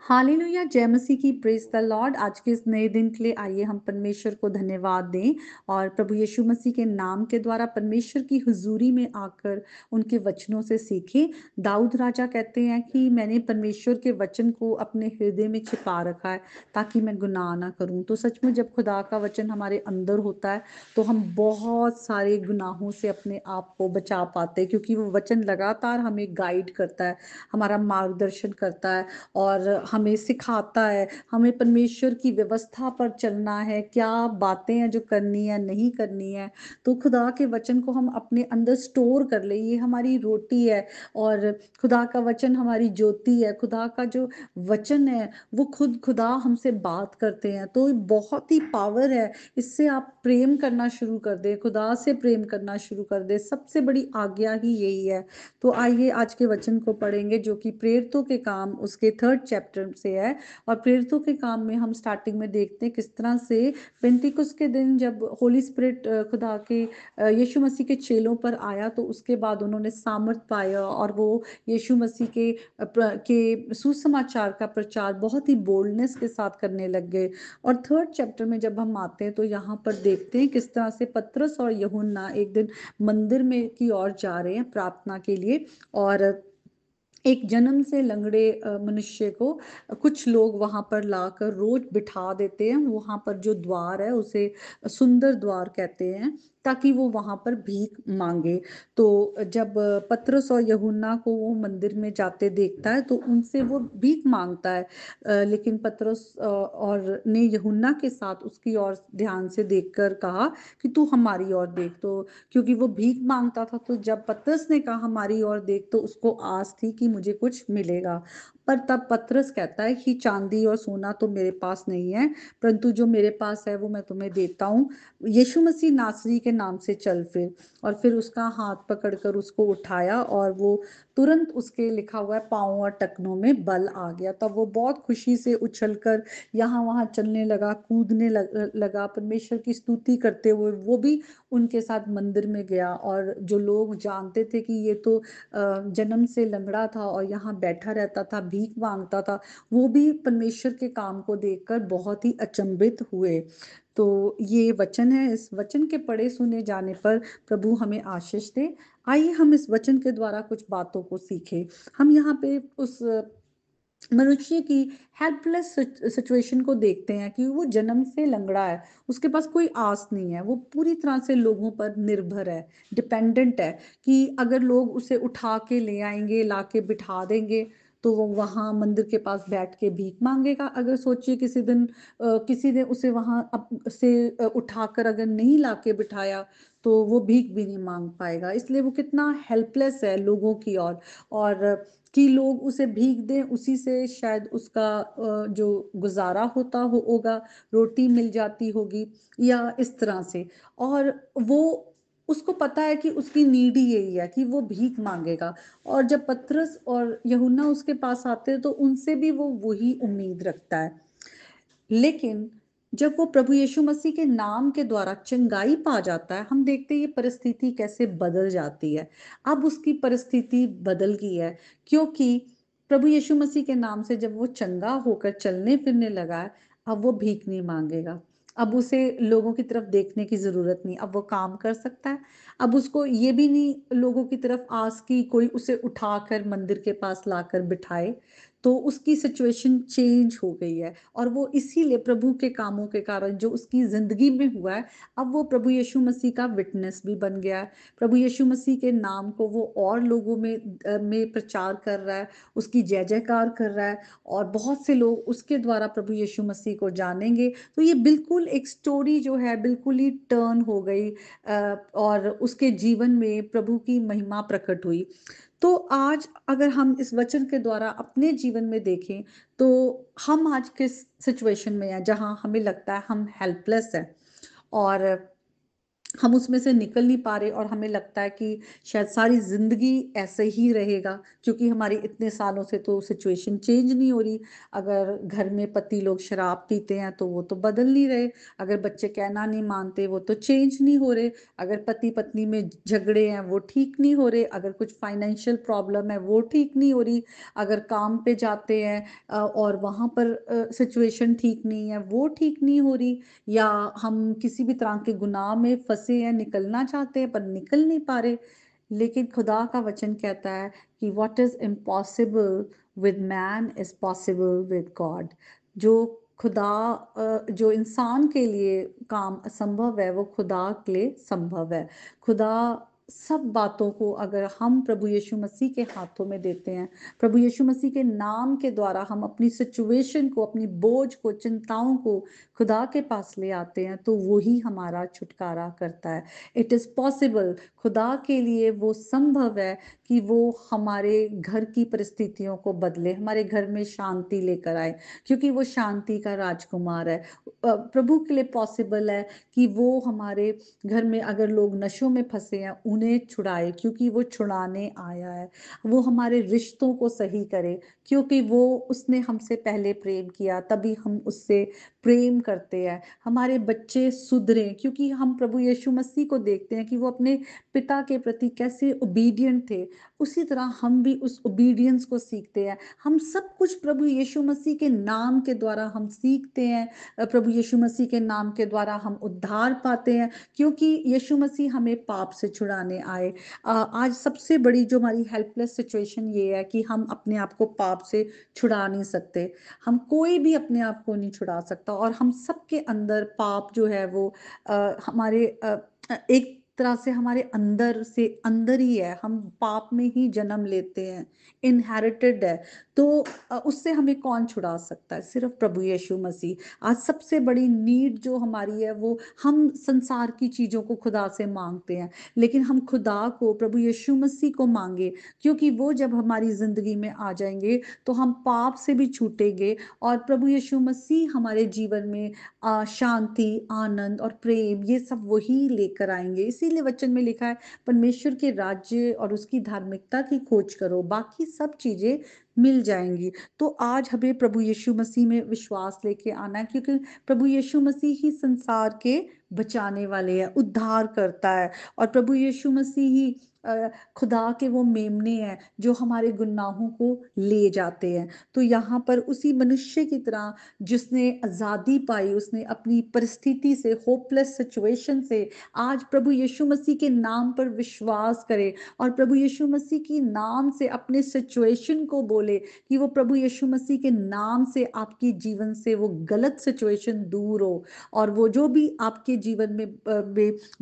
Hallelujah, जय मसीह की, praise the Lord. आज के इस नए दिन के लिए आइए हम परमेश्वर को धन्यवाद दें और प्रभु यीशु मसीह के नाम के द्वारा परमेश्वर की हुजूरी में आकर उनके वचनों से सीखें। दाऊद राजा कहते हैं कि मैंने परमेश्वर के वचन को अपने हृदय में छिपा रखा है ताकि मैं गुनाह ना करूं। तो सच में जब खुदा का वचन हमारे अंदर होता है तो हम बहुत सारे गुनाहों से अपने आप को बचा पाते हैं, क्योंकि वो वचन लगातार हमें गाइड करता है, हमारा मार्गदर्शन करता है और हमें सिखाता है, हमें परमेश्वर की व्यवस्था पर चलना है, क्या बातें हैं जो करनी है, नहीं करनी है। तो खुदा के वचन को हम अपने अंदर स्टोर कर ले, ये हमारी रोटी है और खुदा का वचन हमारी ज्योति है। खुदा का जो वचन है वो खुद खुदा हमसे बात करते हैं, तो बहुत ही पावर है। इससे आप प्रेम करना शुरू कर दे, खुदा से प्रेम करना शुरू कर दे। सबसे बड़ी आज्ञा ही यही है। तो आइए आज के वचन को पढ़ेंगे जो कि प्रेरितों के काम उसके 3rd चैप्टर से है। और प्रेरितों के काम में हम स्टार्टिंग में देखते हैं किस तरह से पेंटिकुस के दिन जब होली स्पिरिट खुदा के यीशु मसीह के चेलों पर आया, तो उसके बाद उन्होंने सामर्थ पाया और वो यीशु मसीह के सुसमाचार का प्रचार बहुत ही बोल्डनेस के साथ करने लग गए। और 3rd चैप्टर में जब हम आते हैं तो यहाँ पर देखते हैं किस तरह से पतरस और यूहन्ना एक दिन मंदिर में की ओर जा रहे हैं प्रार्थना के लिए। और एक जन्म से लंगड़े मनुष्य को कुछ लोग वहां पर लाकर रोज बिठा देते हैं। वहां पर जो द्वार है उसे सुंदर द्वार कहते हैं, ताकि वो वहां पर भीख मांगे। तो जब पतरस और यूहन्ना को वो मंदिर में जाते देखता है तो उनसे वो भीख मांगता है। लेकिन पतरस और ने यूहन्ना के साथ उसकी ओर ध्यान से देखकर कहा कि तू हमारी ओर देख। तो क्योंकि वो भीख मांगता था, तो जब पतरस ने कहा हमारी ओर देख, तो उसको आस थी कि मुझे कुछ मिलेगा। पर तब पतरस कहता है कि चांदी और सोना तो मेरे पास नहीं है, परंतु जो मेरे पास है वो मैं तुम्हें देता हूँ। यीशु मसीह नासरी के नाम से चल फिर। और फिर उसका हाथ पकड़कर उसको उठाया और वो तुरंत उसके लिखा हुआ है पाँव और टखनों में बल आ गया। तब वो बहुत खुशी से उछलकर यहाँ वहां चलने लगा, कूदने लगा, परमेश्वर की स्तुति करते हुए वो भी उनके साथ मंदिर में गया। और जो लोग जानते थे कि ये तो जन्म से लंगड़ा था और यहाँ बैठा रहता था, भीख मांगता था, वो भी परमेश्वर के काम को देखकर बहुत ही अचंभित हुए। तो ये वचन है, इस वचन के पढ़े सुने जाने पर प्रभु हमें आशीष दे। आइए हम इस वचन के द्वारा कुछ बातों को सीखें। हम यहाँ पे उस मनुष्य की हेल्पलेस सिचुएशन को देखते हैं कि वो जन्म से लंगड़ा है, उसके पास कोई आस नहीं है, वो पूरी तरह से लोगों पर निर्भर है, डिपेंडेंट है कि अगर लोग उसे उठा के ले आएंगे, ला के बिठा देंगे, तो वो वहां मंदिर के पास बैठ के भीख मांगेगा। अगर सोचिए किसी ने उसे वहां से उठाकर अगर नहीं ला के बिठाया तो वो भीख भी नहीं मांग पाएगा। इसलिए वो कितना हेल्पलेस है लोगों की ओर। और कि लोग उसे भीख दें, उसी से शायद उसका जो गुजारा होगा, रोटी मिल जाती होगी या इस तरह से। और वो उसको पता है कि उसकी नीड ही यही है कि वो भीख मांगेगा। और जब पतरस और यूहन्ना उसके पास आते हैं तो उनसे भी वो वही उम्मीद रखता है। लेकिन जब वो प्रभु यीशु मसीह के नाम के द्वारा चंगाई पा जाता है, हम देखते हैं ये परिस्थिति कैसे बदल जाती है। अब उसकी परिस्थिति बदल गई है, क्योंकि प्रभु यीशु मसीह के नाम से जब वो चंगा होकर चलने फिरने लगा है, अब वो भीख नहीं मांगेगा। अब उसे लोगों की तरफ देखने की जरूरत नहीं, अब वो काम कर सकता है। अब उसको ये भी नहीं लोगों की तरफ आस की कोई उसे उठाकर मंदिर के पास लाकर बिठाए। तो उसकी सिचुएशन चेंज हो गई है और वो इसीलिए प्रभु के कामों के कारण जो उसकी जिंदगी में हुआ है, अब वो प्रभु यीशु मसीह का विटनेस भी बन गया है। प्रभु यीशु मसीह के नाम को वो और लोगों में प्रचार कर रहा है, उसकी जय जयकार कर रहा है और बहुत से लोग उसके द्वारा प्रभु यीशु मसीह को जानेंगे। तो ये बिल्कुल एक स्टोरी जो है बिल्कुल ही टर्न हो गई और उसके जीवन में प्रभु की महिमा प्रकट हुई। तो आज अगर हम इस वचन के द्वारा अपने जीवन में देखें तो हम आज किस सिचुएशन में हैं जहां हमें लगता है हम हेल्पलेस हैं। और हम उसमें से निकल नहीं पा रहे और हमें लगता है कि शायद सारी ज़िंदगी ऐसे ही रहेगा, क्योंकि हमारी इतने सालों से तो सिचुएशन चेंज नहीं हो रही। अगर घर में पति लोग शराब पीते हैं तो वो तो बदल नहीं रहे, अगर बच्चे कहना नहीं मानते वो तो चेंज नहीं हो रहे, अगर पति पत्नी में झगड़े हैं वो ठीक नहीं हो रहे, अगर कुछ फाइनेंशियल प्रॉब्लम है वो ठीक नहीं हो रही, अगर काम पे जाते हैं और वहाँ पर सिचुएशन ठीक नहीं है वो ठीक नहीं हो रही, या हम किसी भी तरह के गुनाह में फंसे हैं, निकलना चाहते हैं पर निकल नहीं पा रहे। लेकिन खुदा का वचन कहता है कि what is impossible with man is possible with God. जो खुदा जो इंसान के लिए काम असंभव है वो खुदा के लिए संभव है। खुदा सब बातों को अगर हम प्रभु यीशु मसीह के हाथों में देते हैं, प्रभु यीशु मसीह के नाम के द्वारा हम अपनी सिचुएशन को, अपनी बोझ को, चिंताओं को खुदा के पास ले आते हैं, तो वो ही हमारा छुटकारा करता है। इट इज़ पॉसिबल, खुदा के लिए वो संभव है कि वो हमारे घर की परिस्थितियों को बदले, हमारे घर में शांति लेकर आए, क्योंकि वो शांति का राजकुमार है। प्रभु के लिए पॉसिबल है कि वो हमारे घर में अगर लोग नशों में फंसे हैं उन्हें छुड़ाए, क्योंकि वो छुड़ाने आया है। वो हमारे रिश्तों को सही करे, क्योंकि वो उसने हमसे पहले प्रेम किया, तभी हम उससे प्रेम करते हैं। हमारे बच्चे सुधरें, क्योंकि हम प्रभु यीशु मसीह को देखते हैं कि वो अपने पिता के प्रति कैसे ओबीडिएंट थे, उसी तरह हम भी उस ओबीडियंस को सीखते हैं। हम सब कुछ प्रभु यीशु मसीह के नाम के द्वारा हम सीखते हैं। प्रभु यीशु मसीह के नाम के द्वारा हम उद्धार पाते हैं, क्योंकि यीशु मसीह हमें पाप से छुड़ाने आए। आज सबसे बड़ी जो हमारी हेल्पलेस सिचुएशन ये है कि हम अपने आप को पाप से छुड़ा नहीं सकते। हम कोई भी अपने आप को नहीं छुड़ा सकता, और हम सबके अंदर पाप जो है वो हमारे एक तरह से हमारे अंदर से अंदर ही है, हम पाप में ही जन्म लेते हैं, इनहेरिटेड है। तो उससे हमें कौन छुड़ा सकता है? सिर्फ प्रभु यीशु मसीह। आज सबसे बड़ी नीड जो हमारी है वो, हम संसार की चीजों को खुदा से मांगते हैं, लेकिन हम खुदा को, प्रभु यीशु मसीह को मांगे, क्योंकि वो जब हमारी जिंदगी में आ जाएंगे तो हम पाप से भी छूटेंगे, और प्रभु यीशु मसीह हमारे जीवन में शांति, आनंद और प्रेम ये सब वही लेकर आएंगे। इसीलिए वचन में लिखा है, परमेश्वर के राज्य और उसकी धार्मिकता की खोज करो, बाकी सब चीजें मिल जाएंगी। तो आज हमें प्रभु यीशु मसीह में विश्वास लेके आना है, क्योंकि प्रभु यीशु मसीह ही संसार के बचाने वाले हैं, उद्धार करता है, और प्रभु यीशु मसीह ही खुदा के वो मेमने हैं जो हमारे गुनाहों को ले जाते हैं। तो यहाँ पर उसी मनुष्य की तरह जिसने आजादी पाई, उसने अपनी परिस्थिति से, होपलेस सिचुएशन से, आज प्रभु यीशु मसीह के नाम पर विश्वास करे और प्रभु यीशु मसीह की नाम से अपने सिचुएशन को बोले कि वो प्रभु यीशु मसीह के नाम से आपकी जीवन से वो गलत सिचुएशन दूर हो, और वो जो भी आपके जीवन में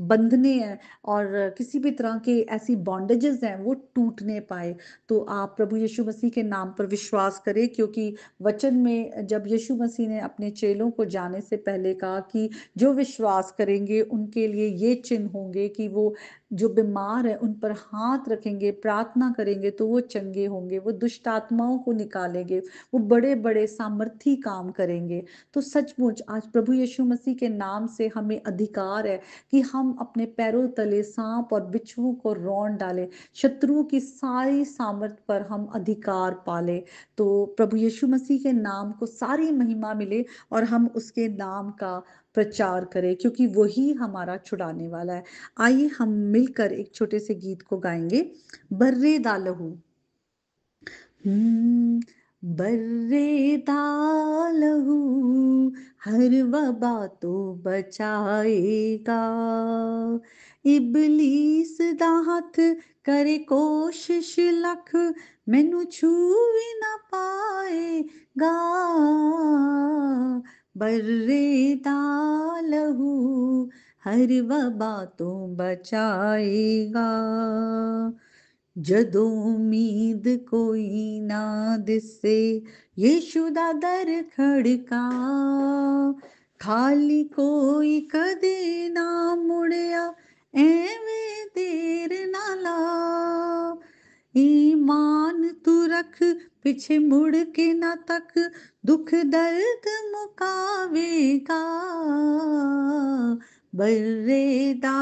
बंधने हैं और किसी भी तरह के ऐसी बॉन्डेजेस हैं वो टूटने पाए। तो आप प्रभु यीशु मसीह के नाम पर विश्वास करें, क्योंकि वचन में जब यीशु मसीह ने अपने चेलों को जाने से पहले कहा कि जो विश्वास करेंगे उनके लिए ये चिन्ह होंगे कि वो जो बीमार है उन पर हाथ रखेंगे, प्रार्थना करेंगे तो वो चंगे होंगे, वो दुष्ट आत्माओं को निकालेंगे, वो बड़े बड़े सामर्थी काम करेंगे। तो सचमुच आज प्रभु यीशु मसीह के नाम से हमें अधिकार है कि हम अपने पैरों तले सांप और बिच्छुओं को रौंद डालें, शत्रुओं की सारी सामर्थ पर हम अधिकार पाले। तो प्रभु यीशु मसीह के नाम को सारी महिमा मिले और हम उसके नाम का प्रचार करें, क्योंकि वही हमारा छुड़ाने वाला है। आइए हम मिलकर एक छोटे से गीत को गाएंगे, बर्रे दालहू। हम्म, बर्रे दालहू हर वबा तो बचाएगा, इबलीस दा हथ करे कोशिश लख, मैनू छू भी ना पाएगा, बर्रे दालहू हर वबा तो बचाएगा, जदों उम्मीद कोई ना दिसे, यीशु दा दर खड़का, खाली कोई कदे ना मुड़िया, एवें देर ना ला, ईमान तू रख पीछे मुड़ के ना तक, दुख दर्द मुकावेगा, बर्रेदा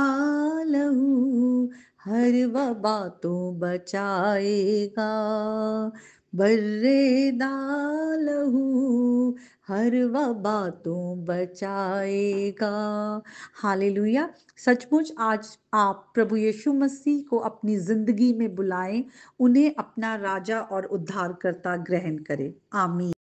लहू हर वबा तो बचाएगा, बर्रेदा लहू हर वबा तो बचाएगा। हालेलुया। सचमुच आज आप प्रभु यीशु मसीह को अपनी जिंदगी में बुलाएं, उन्हें अपना राजा और उद्धारकर्ता ग्रहण करें। आमीन।